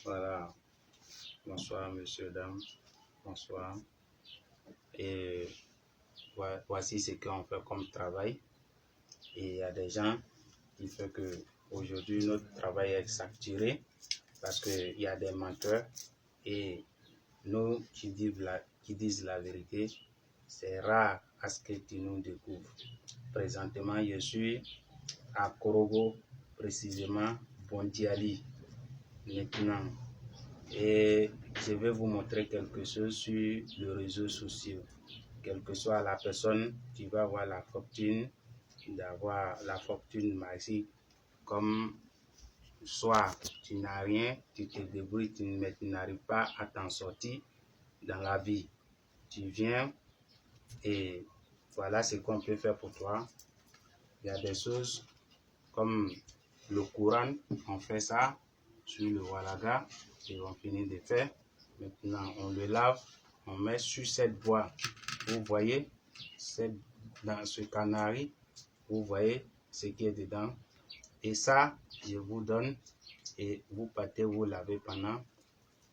Voilà, bonsoir monsieur, dames, bonsoir. Et voici ce qu'on fait comme travail. Et il y a des gens qui font que aujourd'hui notre travail est saturé parce qu'il y a des menteurs et nous qui disent la vérité, c'est rare à ce que tu nous découvres. Présentement, je suis à Korogo, précisément Bondiali, maintenant. Et je vais vous montrer quelque chose sur les réseaux sociaux. Quelle que soit la personne, tu vas avoir la fortune d'avoir la fortune magique. Comme soit tu n'as rien, tu te débrouilles, tu n'arrives pas à t'en sortir dans la vie. Tu viens et voilà ce qu'on peut faire pour toi. Il y a des choses comme le Coran, on fait ça sur le Walaga et on finit de faire. Maintenant, on le lave, on met sur cette boîte. Vous voyez, dans ce canari, vous voyez ce qui est dedans. Et ça, je vous donne et vous partez vous laver pendant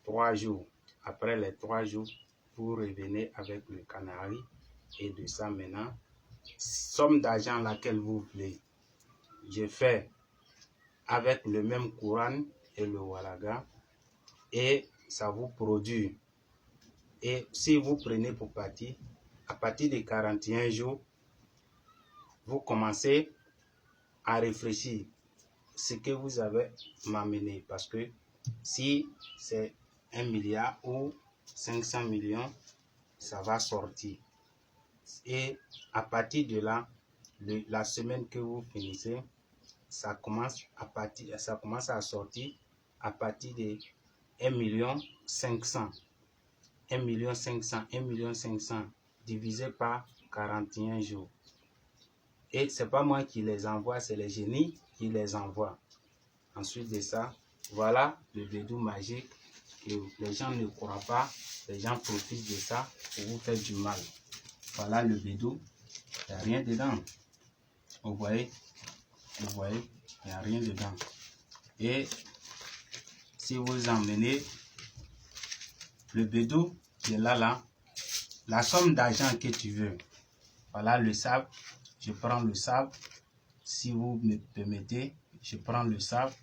3 jours. Après les 3 jours, vous revenez avec le canari et de ça maintenant, somme d'argent laquelle vous voulez. Je fais avec le même Coran et le Walaga et ça vous produit. Et si vous prenez pour partir, à partir de 41 jours, vous commencez à réfléchir ce que vous avez m'amené. Parce que si c'est 1 milliard ou 500 millions, ça va sortir. Et à partir de là, la semaine que vous finissez, ça commence à sortir à partir de 1,5 million. 1,5 million divisé par 41 jours. Et c'est pas moi qui les envoie, c'est les génies qui les envoient. Ensuite de ça, voilà le bédou magique que les gens ne croient pas, les gens profitent de ça pour vous faire du mal. Voilà le bédou, il n'y a rien dedans. Vous voyez, il n'y a rien dedans. Et si vous emmenez le bédou qui est là, la somme d'argent que tu veux, voilà le sable, je prends le sable, si vous me permettez, je prends le sable,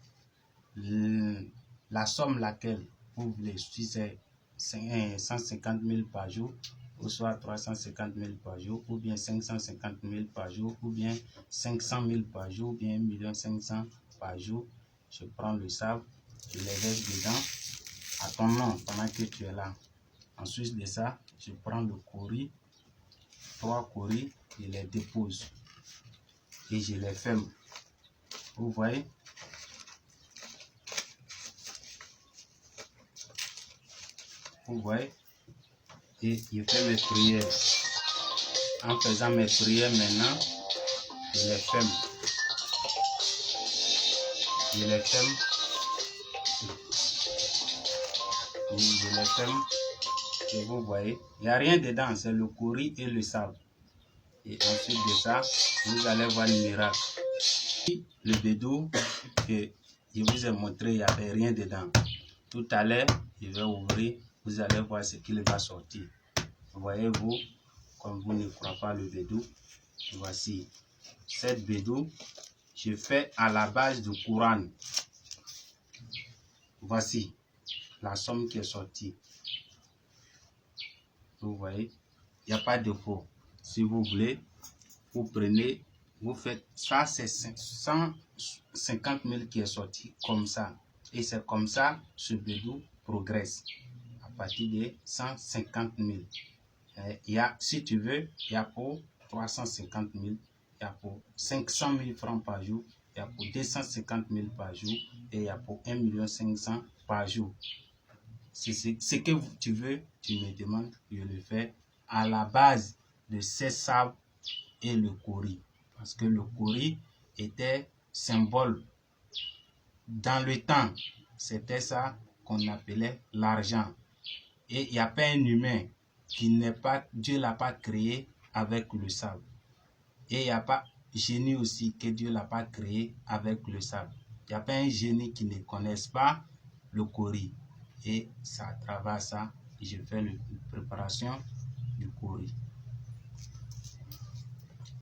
la somme laquelle vous voulez, si c'est 150 000 par jour, ou soit 350 000 par jour, ou bien 550 000 par jour, ou bien 500 000 par jour, ou bien 1,5 million par jour, je prends le sable, je les verse dedans, à ton nom, pendant que tu es là. Ensuite de ça, je prends le courrier, 3 courriers, je les dépose et je les ferme. Vous voyez? Vous voyez? Et je fais mes prières. En faisant mes prières maintenant, je les ferme. Je les ferme. Je les ferme. Et vous voyez, il n'y a rien dedans, c'est le courrier et le sable. Et ensuite de ça, vous allez voir le miracle. Le bédou que je vous ai montré, il n'y avait rien dedans. Tout à l'heure, je vais ouvrir, vous allez voir ce qu'il va sortir. Voyez-vous, comme vous ne croyez pas le bédou, voici. Cette bédou, je fais à la base du Coran. Voici la somme qui est sortie. Vous voyez, il n'y a pas de faux. Si vous voulez, vous prenez, vous faites ça, c'est 150 000 qui est sorti comme ça. Et c'est comme ça ce bédou progresse à partir de 150 000. Il y a, si tu veux, il y a pour 350 000, il y a pour 500 000 francs par jour, il y a pour 250 000 par jour et il y a pour 1,5 million par jour. C'est ce que tu veux, tu me demandes, je le fais à la base de ces sables et le courrier. Parce que le courrier était symbole. Dans le temps, c'était ça qu'on appelait l'argent. Et il n'y a pas un humain qui n'est pas, Dieu ne l'a pas créé avec le sable. Et il n'y a pas génie aussi que Dieu ne l'a pas créé avec le sable. Il n'y a pas un génie qui ne connaisse pas le courrier. et ça, à travers ça, je fais la préparation du curry.